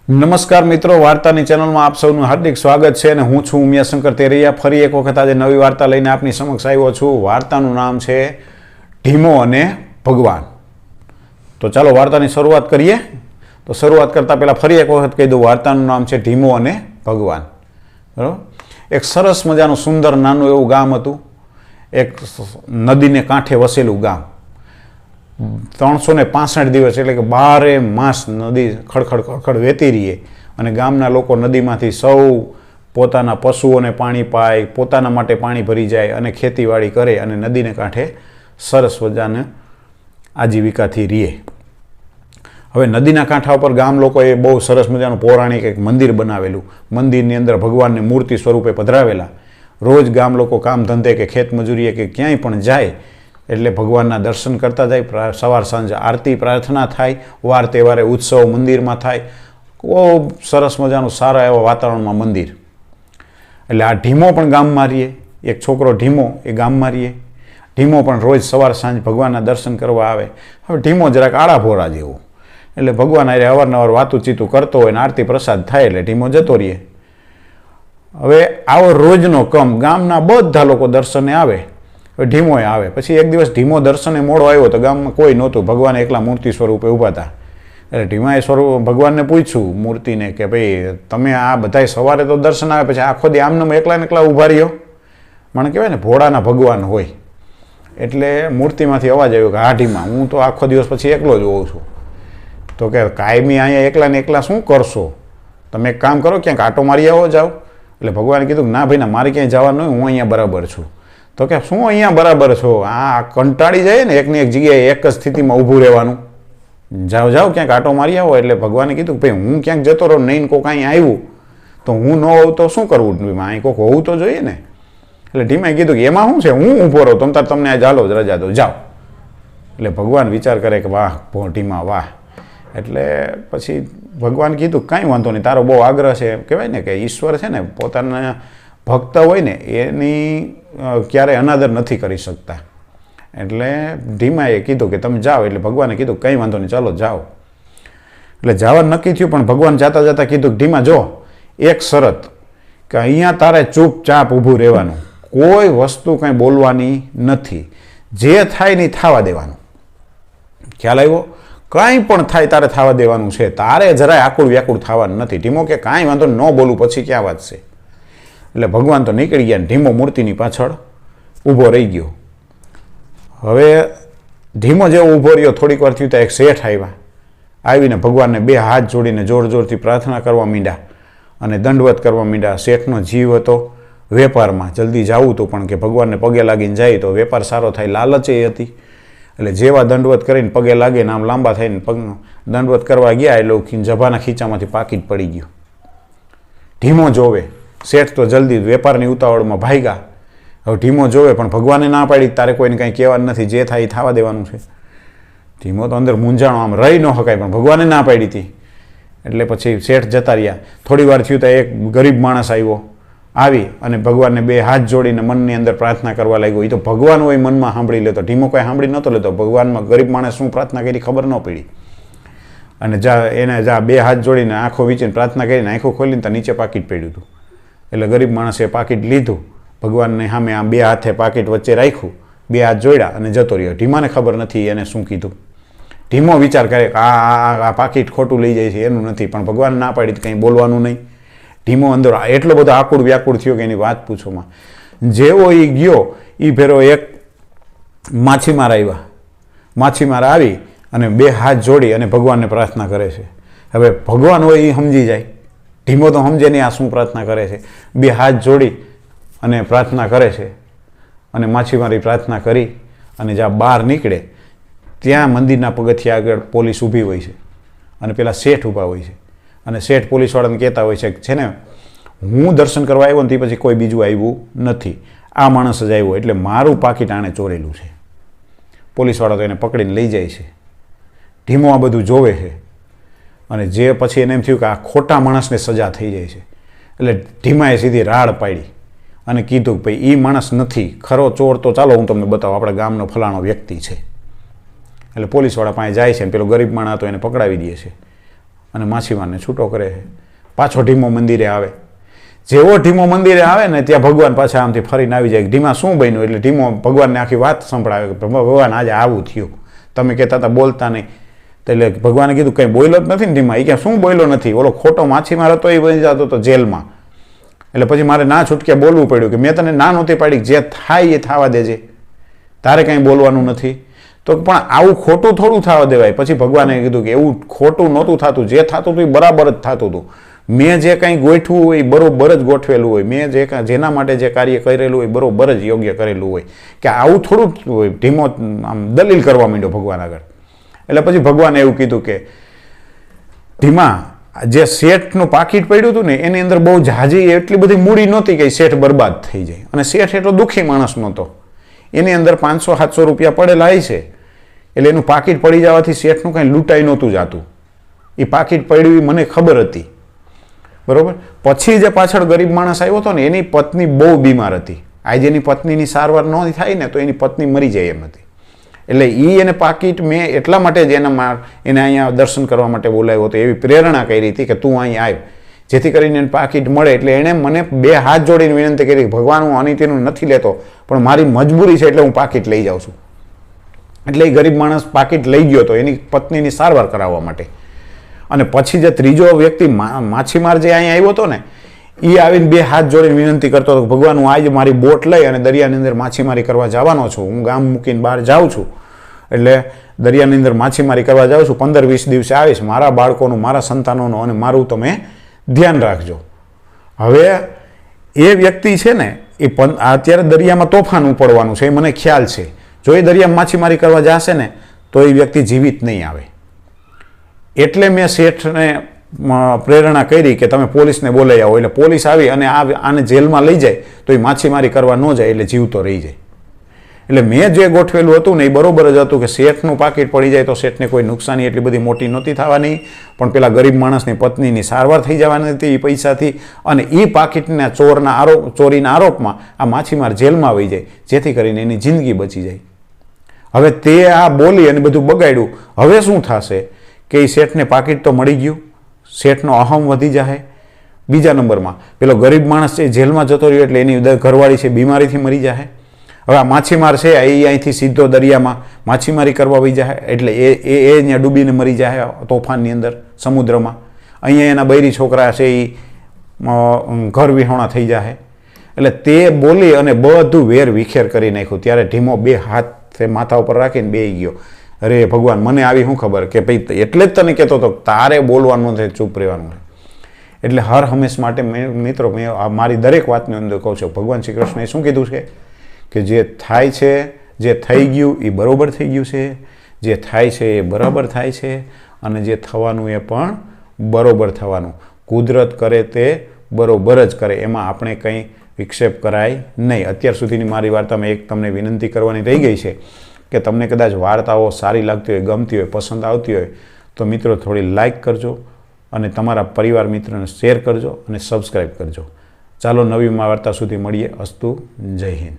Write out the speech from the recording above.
નમસ્કાર મિત્રો, વાર્તાની ચેનલમાં આપ સૌનું હાર્દિક સ્વાગત છે અને હું છું ઉમિયાશંકર તેરૈયા। ફરી એક વખત આજે નવી વાર્તા લઈને આપની સમક્ષ આવ્યો છું। વાર્તાનું નામ છે ઢીમો અને ભગવાન। તો ચાલો વાર્તાની શરૂઆત કરીએ। તો શરૂઆત કરતાં પહેલાં ફરી એક વખત કહી દઉં, વાર્તાનું નામ છે ઢીમો અને ભગવાન। બરાબર। એક સરસ મજાનું સુંદર નાનું એવું ગામ હતું, એક નદીને કાંઠે વસેલું ગામ। 365 દિવસ એટલે કે 12 માસ નદી ખડખડ ખડખડ વહેતી રહીએ અને ગામના લોકો નદીમાંથી સૌ પોતાના પશુઓને પાણી પાય, પોતાના માટે પાણી ભરી જાય અને ખેતીવાડી કરે અને નદીને કાંઠે સરસ મજાને આજીવિકાથી રહીએ। હવે નદીના કાંઠા ઉપર ગામ લોકોએ બહુ સરસ મજાનું પૌરાણિક એક મંદિર બનાવેલું। મંદિરની અંદર ભગવાનને મૂર્તિ સ્વરૂપે પધરાવેલા। રોજ ગામ લોકો કામ ધંધે કે ખેત મજૂરીએ કે ક્યાંય પણ જાય એટલે ભગવાનના દર્શન કરતા જાય। સવાર સાંજ આરતી પ્રાર્થના થાય, વાર તહેવારે ઉત્સવ મંદિરમાં થાય। બહુ સરસ મજાનું સારા એવા વાતાવરણમાં મંદિર। એટલે આ ઢીમો પણ ગામમાં રહીએ, એક છોકરો ઢીમો એ ગામમાં રહીએ। ઢીમો પણ રોજ સવાર સાંજ ભગવાનના દર્શન કરવા આવે। હવે ઢીમો જરાક આડા ભોરા જેવો, એટલે ભગવાન આરે અવારનવાર વાતું ચીતું કરતો હોય ને આરતી પ્રસાદ થાય એટલે ઢીમો જતો રહીએ। હવે આવો રોજનો ક્રમ, ગામના બધા લોકો દર્શને આવે, ઢીમોએ આવે। પછી એક દિવસ ઢીમો દર્શને મોડો આવ્યો તો ગામમાં કોઈ નહોતું, ભગવાન એકલા મૂર્તિ સ્વરૂપે ઊભા હતા। એટલે ઢીમાએ ભગવાનને પૂછ્યું મૂર્તિને કે ભાઈ તમે આ બધાય સવારે તો દર્શન આવે, પછી આખો દી આમને એકલા ને એકલા ઊભા રહ્યો? મને કહેવાય ને ભોળાના ભગવાન હોય। એટલે મૂર્તિમાંથી અવાજ આવ્યો કે હા ઢીમા, હું તો આખો દિવસ પછી એકલો જ હોઉં છું। તો કે કાયમી અહીંયા એકલા ને એકલા શું કરશો? તમે એક કામ કરો, ક્યાંક આટો મારી આવો જાઓ। એટલે ભગવાને કીધું ના ભાઈ ના, મારે ક્યાંય જવાનું નહીં, હું અહીંયા બરાબર છું। તો કે શું અહીંયા બરાબર છો? આ કંટાળી જાય ને એકની એક જગ્યાએ એક જ સ્થિતિમાં ઊભું રહેવાનું, જાઓ જાઓ ક્યાંક આટો મારી આવો। એટલે ભગવાને કીધું ભાઈ હું ક્યાંક જતો રહું નહીં, કોઈક અહીં આવ્યું તો હું ન હોઉં તો શું કરવું? અહીં કોઈક હોવું તો જોઈએ ને। એટલે ઢીમાએ કીધું કે એમાં શું છે, હું ઊભો રહું, તમ તાર તમને આ ચાલો રજા દો, જાઓ। એટલે ભગવાન વિચાર કરે કે વાહ ઢીમા વાહ। એટલે પછી ભગવાન કીધું કાંઈ વાંધો નહીં, તારો બહુ આગ્રહ છે। કહેવાય ને કે ઈશ્વર છે ને પોતાના ભક્ત હોય ને એની ક્યારે અનાદર નથી કરી શકતા। એટલે ઢીમાએ કીધું કે તમે જાઓ। એટલે ભગવાને કીધું કંઈ વાંધો નહીં, ચાલો જાઓ। એટલે જવાનું નક્કી થયું, પણ ભગવાન જાતા જતા કીધું કે ઢીમા જો, એક શરત કે અહીંયા તારે ચૂપચાપ ઊભું રહેવાનું, કોઈ વસ્તુ કંઈ બોલવાની નથી, જે થાય નહીં થવા દેવાનું। ખ્યાલ આવ્યો? કાંઈ પણ થાય તારે થવા દેવાનું છે, તારે જરાય આકુળ વ્યાકુળ થવાનું નથી। ઢીમો કે કાંઈ વાંધો ન બોલું, પછી ક્યાં વાત છે? એટલે ભગવાન તો નીકળી ગયા, ઢીમો મૂર્તિની પાછળ ઊભો રહી ગયો। હવે ઢીમો જેવો ઊભો રહ્યો, થોડીક વાર થયું તો એક શેઠ આવીને ભગવાનને બે હાથ જોડીને જોર જોરથી પ્રાર્થના કરવા માંડ્યા અને દંડવત કરવા માંડ્યા। શેઠનો જીવ હતો વેપારમાં, જલ્દી જવું હતું, પણ કે ભગવાનને પગે લાગીને જાય તો વેપાર સારો થાય, લાલચે હતી। એટલે જેવા દંડવત કરીને પગે લાગીને આમ લાંબા થઈને દંડવત કરવા ગયા એટલે જભાના ખીચામાંથી પાકીટ પડી ગયું। ઢીમો જોવે, શેઠ તો જલ્દી વેપારની ઉતાવળમાં ભાગ્યા। હવે ઢીમો જોવે પણ ભગવાને ના પાડી, તારે કોઈને કાંઈ કહેવાનું નથી, જે થાય એ થવા દેવાનું છે। ઢીમો તો અંદર મૂંઝાણો, આમ રહી ન શકાય, પણ ભગવાને ના પાડી હતી। એટલે પછી શેઠ જતા રહ્યા। થોડી વાર થયું તો એક ગરીબ માણસ આવી અને ભગવાનને બે હાથ જોડીને મનની અંદર પ્રાર્થના કરવા લાગ્યો। એ તો ભગવાન હોય મનમાં સાંભળી લેતો, ઢીમો કોઈ સાંભળી નહોતો લેતો। ભગવાનમાં ગરીબ માણસ શું પ્રાર્થના કરી ખબર ન પડી, અને એને બે હાથ જોડીને આંખો વીંચીને પ્રાર્થના કરીને આંખો ખોલીને તો નીચે પાકીટ પડ્યું હતું। એટલે ગરીબ માણસે પાકીટ લીધું, ભગવાનને સામે આમ બે હાથે પાકીટ વચ્ચે રાખ્યું, બે હાથ જોડ્યા અને જતો રહ્યો। ઢીમાને ખબર નથી એને શું કીધું। ઢીમો વિચાર કરે કે આ પાકીટ ખોટું લઈ જાય છે, એનું નથી, પણ ભગવાન ના પાડી કંઈ બોલવાનું નહીં। ઢીમો અંદર એટલો બધો આકુળ વ્યાકુળ થયો કે એની વાત પૂછોમાં। જેવો એ ગયો એ ફેરો એક માછીમાર આવ્યા। માછીમાર આવી અને બે હાથ જોડી અને ભગવાનને પ્રાર્થના કરે છે। હવે ભગવાન હોય એ સમજી જાય, ઢીમો તો સમજે નહીં આ શું પ્રાર્થના કરે છે। બે હાથ જોડી અને પ્રાર્થના કરે છે, અને માછીમારી પ્રાર્થના કરી અને જ્યાં બહાર નીકળે ત્યાં મંદિરના પગથિયા આગળ પોલીસ ઊભી હોય છે અને પેલા શેઠ ઊભા હોય છે, અને શેઠ પોલીસવાળાને કહેતા હોય છે ને હું દર્શન કરવા આવ્યો ને તે પછી કોઈ બીજું આવ્યું નથી, આ માણસ જ આવ્યો, એટલે મારું પાકીટ આણે ચોરેલું છે। પોલીસવાળા તો એને પકડીને લઈ જાય છે। ઢીમો આ બધું જોવે છે અને જે પછી એને એમ થયું કે આ ખોટા માણસને સજા થઈ જાય છે। એટલે ઢીમાએ સીધી રાડ પાડી અને કીધું કે ભાઈ એ માણસ નથી, ખરો ચોર તો ચાલો હું તમને બતાવું, આપણા ગામનો ફલાણો વ્યક્તિ છે। એટલે પોલીસવાળા પાસે જાય છે, પેલો ગરીબ માણસ તો એને પકડાવી દે છે। અને માછીમારને છૂટો કરે છે. પાછો ઢીમો મંદિરે આવે. જેવો ઢીમો મંદિરે આવે ને ત્યાં ભગવાન પાછા આમથી ફરીને આવી જાય. ઢીમા શું બન્યું? એટલે ઢીમો ભગવાનને આખી વાત સંભળાવે કે ભગવાન આજે આવું થયું, તમે કહેતા હતા બોલતા નહીં. એટલે ભગવાને કીધું કંઈ બોલ્યો જ નથી ને ઢીમા. એ ક્યાં શું બોલ્યો નથી? ઓલો ખોટો માછીમાર હતો એ બની જતો હતો જેલમાં. એટલે પછી મારે ના છૂટકે બોલવું પડ્યું કે મેં તને ના નહોતી પાડી, જે થાય એ થવા દેજે, તારે કંઈ બોલવાનું નથી. તો પણ આવું ખોટું થોડું થવા દેવાય. પછી ભગવાને કીધું કે એવું ખોટું નહોતું થતું, જે થતું હતું એ બરાબર જ થતું હતું. મેં જે કંઈ ગોઠવું હોય એ બરોબર જ ગોઠવેલું હોય, મેં જે જેના માટે જે કાર્ય કરેલું હોય બરોબર જ યોગ્ય કરેલું હોય, કે આવું થોડું હોય. ઢીમો આમ દલીલ કરવા માંડ્યો ભગવાન આગળ. એટલે પછી ભગવાને એવું કીધું કે ધીમા, જે શેઠનું પાકીટ પડ્યું હતું ને એની અંદર બહુ ઝાઝી એટલી બધી મૂડી નહોતી કે શેઠ બરબાદ થઈ જાય. અને શેઠ એટલો દુઃખી માણસ નહોતો, એની અંદર 500-700 રૂપિયા પડેલા છે. એટલે એનું પાકીટ પડી જવાથી શેઠનું કાંઈ લૂંટાઈ નહોતું જાતું. એ પાકીટ પડ્યું એ મને ખબર હતી, બરોબર. પછી જે પાછળ ગરીબ માણસ આવ્યો હતો ને એની પત્ની બહુ બીમાર હતી. આજે એની પત્નીની સારવાર ન થાય ને તો એની પત્ની મરી જાય એમ હતી. એટલે એને પાકીટ મેં એટલા માટે જ એને અહીંયા દર્શન કરવા માટે બોલાવ્યો હતો, એવી પ્રેરણા કરી હતી કે તું અહીં આવ, જેથી કરીને એને પાકીટ મળે. એટલે એણે મને 2 હાથ જોડીને વિનંતી કરી, ભગવાન હું અનિતિનું નથી લેતો, પણ મારી મજબૂરી છે એટલે હું પાકીટ લઈ જાઉં છું. એટલે એ ગરીબ માણસ પાકીટ લઈ ગયો હતો એની પત્નીની સારવાર કરાવવા માટે. અને પછી જે ત્રીજો વ્યક્તિ માછીમાર જે અહીંયા આવ્યો હતો ને એ આવીને 2 હાથ જોડીને વિનંતી કરતો હતો, ભગવાન હું આજે મારી બોટ લઈ અને દરિયાની અંદર માછીમારી કરવા જવાનો છું, હું ગામ મૂકીને બહાર જાઉં છું, એટલે દરિયાની અંદર માછીમારી કરવા જાઉં છું, 15-20 દિવસે આવીશ, મારા બાળકોનું, મારા સંતાનોનું અને મારું તમે ધ્યાન રાખજો. હવે એ વ્યક્તિ છે ને એ અત્યારે દરિયામાં તોફાન ઉપડવાનું છે, એ મને ખ્યાલ છે. જો એ દરિયામાં માછીમારી કરવા જશે ને તો એ વ્યક્તિ જીવિત નહીં આવે. એટલે મેં શેઠને પ્રેરણા કરી કે તમે પોલીસને બોલાવી આવો. એટલે પોલીસ આવી અને આને જેલમાં લઈ જાય તો એ માછીમારી કરવા ન જાય, એટલે જીવતો રહી જાય. એટલે મેં જે ગોઠવેલું હતું ને એ બરોબર જ હતું કે શેઠનું પાકીટ પડી જાય તો શેઠને કોઈ નુકસાની એટલી બધી મોટી નહોતી થવાની, પણ પેલા ગરીબ માણસની પત્નીની સારવાર થઈ જવાની હતી એ પૈસાથી. અને એ પાકીટના ચોરીના આરોપમાં આ માછીમાર જેલમાં આવી જાય, જેથી કરીને એની જિંદગી બચી જાય. હવે તે આ બોલી અને બધું બગાડ્યું. હવે શું થશે કે એ શેઠને પાકીટ તો મળી ગયું, શેઠનો અહમ વધી જાય. બીજા નંબરમાં પેલો ગરીબ માણસ છે જેલમાં જતો રહ્યો એટલે એની ઘરવાળી છે બીમારીથી મરી જાય. હવે આ માછીમાર છે એ અહીંથી સીધો દરિયામાં માછીમારી કરવા વહી જાય, એટલે એ અહીંયા ડૂબીને મરી જાય તોફાનની અંદર સમુદ્રમાં. અહીંયા એના બૈરી છોકરા છે એ ઘર વિહોણા થઈ જાય. એટલે તે બોલી અને બધું વેર વિખેર કરી નાખ્યું. ત્યારે ઢીમો 2 હાથ માથા ઉપર રાખીને બેહી ગયો. અરે ભગવાન, મને આવી શું ખબર કે ભાઈ એટલે જ તને કહેતો હતો તારે બોલવાનું નથી, ચૂપ રહેવાનું. એટલે હર હંમેશ માટે મિત્રો મેં મારી દરેક વાતની અંદર કહું છું, ભગવાન શ્રી કૃષ્ણએ શું કીધું છે કે જે થાય છે, જે થઈ ગયું એ બરાબર થઈ ગયું છે, જે થાય છે એ બરાબર થાય છે, અને જે થવાનું એ પણ બરાબર થવાનું. કુદરત કરે તે બરાબર જ કરે, એમાં આપણે કંઈ વિક્ષેપ કરાય નહીં. અત્યાર સુધીની મારી વાર્તામાં એક તમને વિનંતી કરવાની રહી ગઈ છે કે તમને કદાચ વાર્તાઓ સારી લાગતી હોય, ગમતી હોય, પસંદ આવતી હોય તો મિત્રો થોડી લાઈક કરજો અને તમારા પરિવાર મિત્રોને શેર કરજો અને સબસ્ક્રાઈબ કરજો. ચાલો નવી વાર્તા સુધી મળીએ. અસ્તુ. જય હિન્દ.